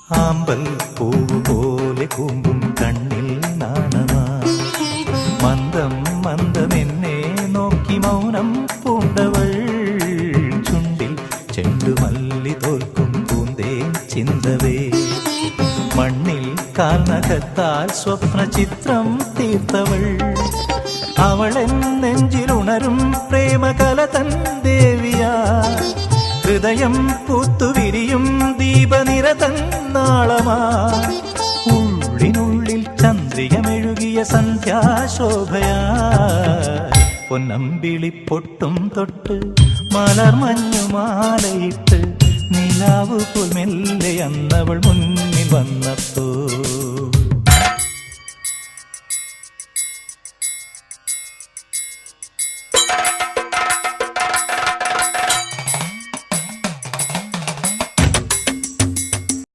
ആമ്പൽ പൂവ് പോലെ കൂമ്പും കണ്ണിൽ നാണമാ മന്ദം മന്ദമെന്നെ നോക്കി മൗനം പൂണ്ടവൾ ചുണ്ടിൽ ചെണ്ടുമല്ലി തോൽക്കും പൂന്തേ ചിന്തവേ മണ്ണിൽ കാൽനഖത്താൽ സ്വപ്ന ചിത്രം തീർത്തവൾ അവളെൻ നെഞ്ചിലുണരും പ്രേമകലതൻ ദേവിയാ ഹൃദയം പൂത്തുവിരിയും ദീപനിരതൻ നാളമാ ഉള്ളിനുള്ളിൽ ചന്ദ്രികമെഴുകിയ സന്ധ്യാശോഭയാ പൊന്നമ്പിളി പൊട്ടും തൊട്ട് മലർമഞ്ഞുമാലയിട്ട് നിലാവ് പോൽ മെല്ലെ അന്നവൾ മുന്നിൽ വന്നപ്പോൾ